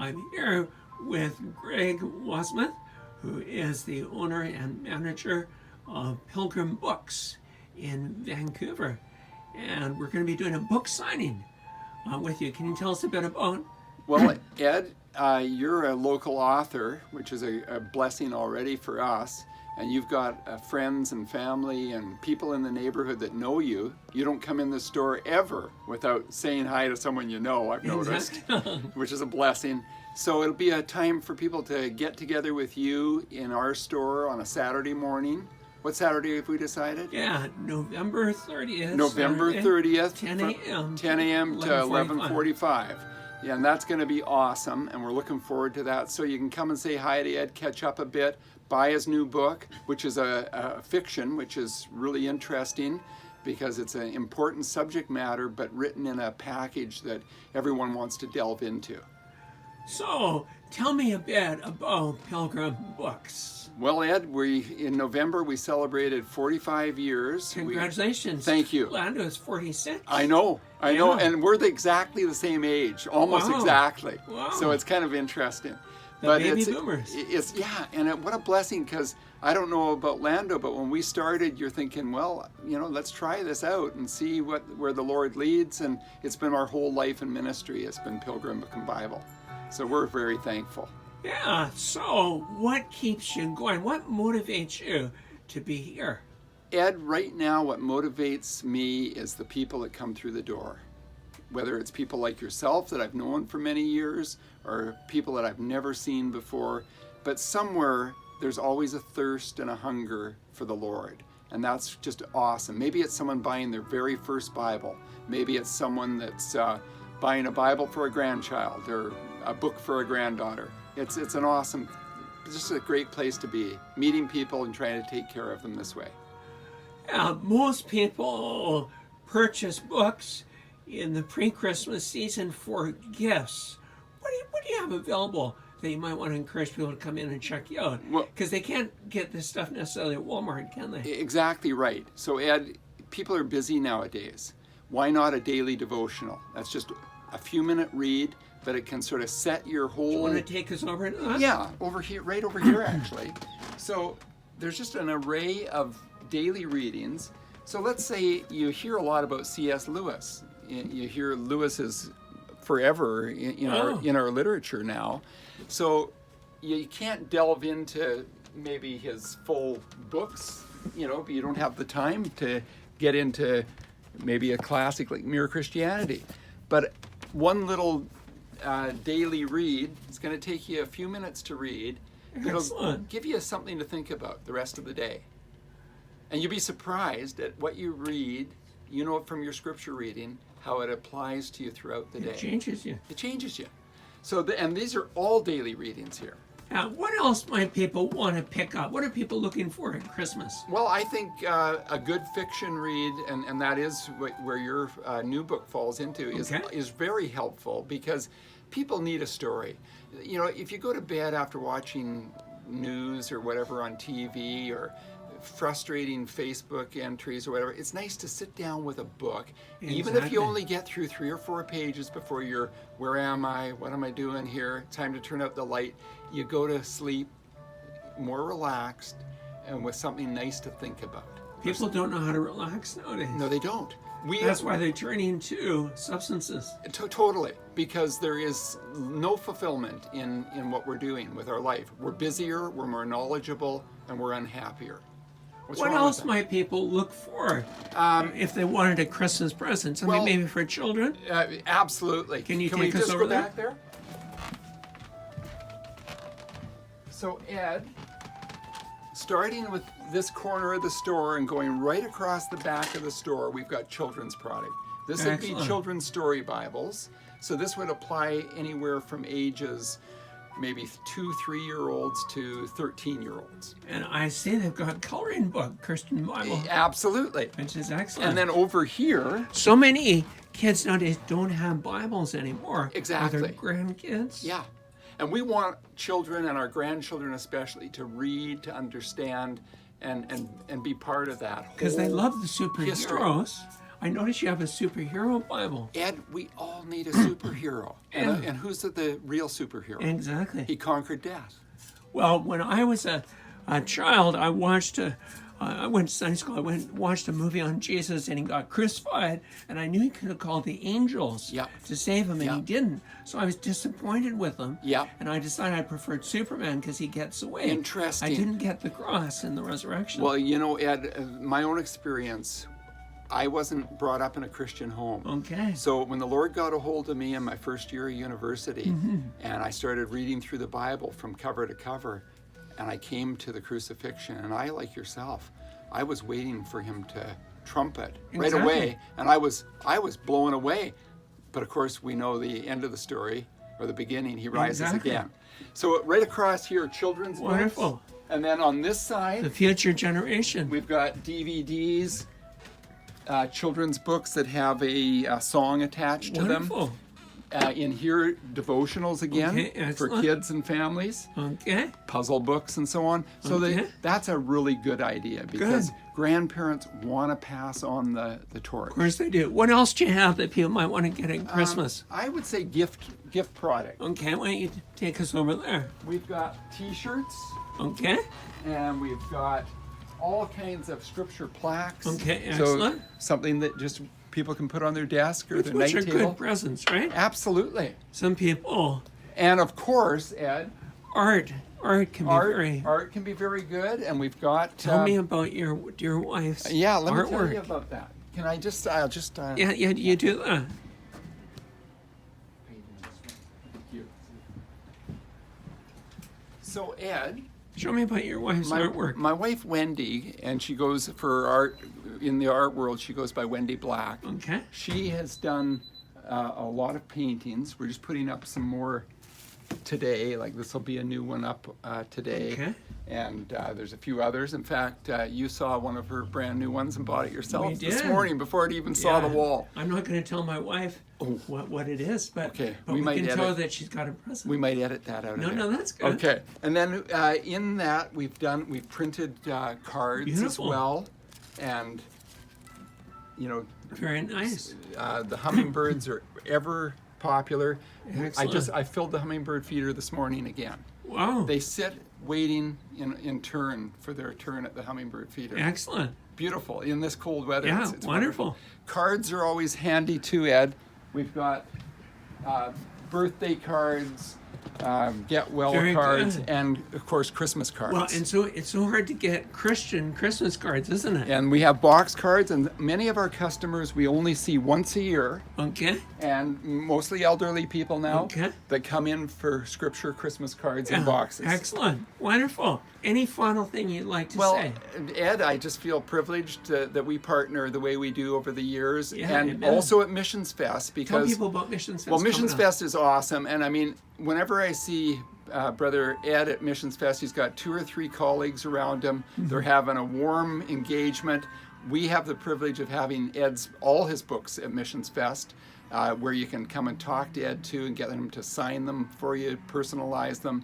I'm here with Greg Wasmuth, who is the owner and manager of Pilgrim Books in Vancouver. And we're going to be doing a book signing with you. Can you tell us a bit about? Well, Ed, you're a local author, which is a blessing already for us. And you've got friends and family and people in the neighborhood that know you. You don't come in the store ever without saying hi to someone you know, I've noticed, which is a blessing. So it'll be a time for people to get together with you in our store on a Saturday morning. What Saturday have we decided? Yeah, November 30th. November 30th. 10 a.m. 10 a.m. to 11:45. Yeah, and that's going to be awesome, and we're looking forward to that. So you can come and say hi to Ed, catch up a bit, buy his new book, which is a fiction, which is really interesting because it's an important subject matter, but written in a package that everyone wants to delve into. So, tell me a bit about Pilgrim Books. Well, Ed, in November we celebrated 45 years. Congratulations. Thank you. Lando is 46. I know, and we're exactly the same age, almost exactly. Wow. So it's kind of interesting. The baby boomers. What a blessing, because I don't know about Lando, but when we started, you're thinking, well, let's try this out and see where the Lord leads, and it's been our whole life and ministry. It's been Pilgrim Book and Bible. So we're very thankful. Yeah, so what keeps you going? What motivates you to be here? Ed, right now what motivates me is the people that come through the door. Whether it's people like yourself that I've known for many years or people that I've never seen before, but somewhere there's always a thirst and a hunger for the Lord. And that's just awesome. Maybe it's someone buying their very first Bible. Maybe it's someone that's buying a Bible for a grandchild or a book for a granddaughter. It's an awesome, just a great place to be, meeting people and trying to take care of them this way. Most people purchase books in the pre-Christmas season for gifts. What do you have available that you might want to encourage people to come in and check you out? Because they can't get this stuff necessarily at Walmart, can they? Exactly right. So Ed, people are busy nowadays. Why not a daily devotional? That's just a few minute read, but it can sort of set your whole... Do you want to take us over into that? Yeah, right over here actually. So there's just an array of daily readings. So let's say you hear a lot about C.S. Lewis. You hear Lewis is forever in our literature now. So you can't delve into maybe his full books, but you don't have the time to get into maybe a classic like Mere Christianity. But one little daily read, it's going to take you a few minutes to read. It'll give you something to think about the rest of the day. And you'll be surprised at what you read, from your scripture reading, how it applies to you throughout the day. It changes you. It changes you. So, and these are all daily readings here. What else might people want to pick up? What are people looking for at Christmas? Well, I think a good fiction read, and that is where your new book falls into, is very helpful because people need a story. If you go to bed after watching news or whatever on TV or frustrating Facebook entries or whatever, it's nice to sit down with a book, even if you only get through 3 or 4 pages before you're, where am I? What am I doing here? Time to turn out the light. You go to sleep more relaxed and with something nice to think about. People don't know how to relax nowadays. No, they don't. That's why they're turning to substances. Totally, because there is no fulfillment in what we're doing with our life. We're busier, we're more knowledgeable, and we're unhappier. What else might people look for if they wanted a Christmas present? Something maybe for children? Absolutely. Can we take us us over go back there? So Ed, starting with this corner of the store and going right across the back of the store, we've got children's product. This would be children's story Bibles. So this would apply anywhere from ages maybe 2-3-year-olds to 13-year-olds. And I see they've got coloring book, Christian Bible. Absolutely. Which is excellent. And then over here... So many kids nowadays don't have Bibles anymore. Exactly. Their grandkids. Yeah. And we want children, and our grandchildren especially, to read, to understand, and be part of that. Because they love the superheroes. I notice you have a superhero Bible. Ed, we all need a superhero. And who's the real superhero? Exactly. He conquered death. Well, when I was a child, I watched I went to Sunday school. Watched a movie on Jesus, and he got crucified. And I knew he could have called the angels Yep. to save him, and he Yep. didn't. So I was disappointed with him. Yep. And I decided I preferred Superman because he gets away. Interesting. I didn't get the cross and the resurrection. Well, you know, Ed, my own experience, I wasn't brought up in a Christian home. Okay. So when the Lord got a hold of me in my first year of university, Mm-hmm. and I started reading through the Bible from cover to cover, and I came to the crucifixion, and I, like yourself, I was waiting for him to trumpet right Exactly. away, and I was blown away. But of course, we know the end of the story, or the beginning. He rises Exactly. again. So right across here, children's Wonderful. books, and then on this The side, future generation. we've got DVDs, children's books that have a song attached to them. Wonderful. In here, devotionals again Okay, for excellent. kids and families, Okay. puzzle books and so on. So Okay. that's a really good idea because grandparents want to pass on the torch. Of course they do. What else do you have that people might want to get at Christmas? I would say gift product. Okay, why don't you take us over there? We've got T-shirts Okay. and we've got all kinds of scripture plaques. Okay, So excellent. something that just people can put on their desk or their Which night are table. good presents, right? Absolutely. Some people, And of course, Ed, art can be very. art can be very good, and we've got. Tell me about your wife's Yeah, let me artwork. tell you about that. Can I just? I'll just. Yeah, you do that. So Ed, Show me about your wife's artwork. my wife Wendy, and she goes for art in the art world. She goes by Wendy Black. Okay. She has done a lot of paintings. We're just putting up some more today. Like this will be a new one up today. Okay. And there's a few others. In fact, you saw one of her brand new ones and bought it yourself We this did. morning before it even saw the Yeah. wall. I'm not going to tell my wife what it is, but, Okay, but we we might can edit. tell her that she's got a present. We might edit that out. No, of there. no, that's good. Okay, and then in that we've printed cards as Beautiful. well, and Very nice. the hummingbirds are ever popular. Excellent. I filled the hummingbird feeder this morning again. Wow. They sit waiting in turn for their turn at the hummingbird feeder. Excellent. Beautiful in this cold weather. Yeah, It's wonderful. Cards are always handy too, Ed. We've got birthday cards, get well Very cards, good. and of course Christmas cards. Well, and so it's so hard to get Christian Christmas cards, isn't it? And we have box cards, and many of our customers we only see once a year, Okay. and mostly elderly people now Okay. that come in for scripture Christmas cards Yeah. in boxes. Excellent. Wonderful. Any final thing you'd like to Well, say? Ed, I just feel privileged that we partner the way we do over the years, Yeah, and amen. also at Missions Fest Tell because people about Missions Fest. well, Missions coming up. Fest is awesome, and I mean, whenever I see Brother Ed at Missions Fest, he's got 2 or 3 colleagues around him. Mm-hmm. They're having a warm engagement. We have the privilege of having all his books at Missions Fest, where you can come and talk to Ed too and get him to sign them for you, personalize them.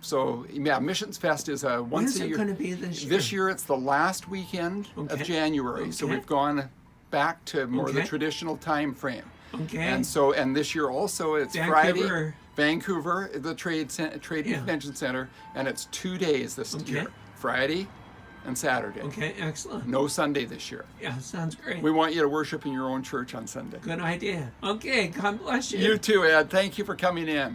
So yeah, Missions Fest is a When once is a it year. going to be this year? This year it's the last weekend of Okay. January, so Okay. we've gone back to more the Okay. traditional time frame. Okay. And this year also it's Vancouver. Friday, Vancouver, the Trade Yeah. Convention Center, and it's 2 days this Okay. year, Friday and Saturday. Okay, excellent. No Sunday this year. Yeah, sounds great. We want you to worship in your own church on Sunday. Good idea. Okay, God bless you. You too, Ed. Thank you for coming in.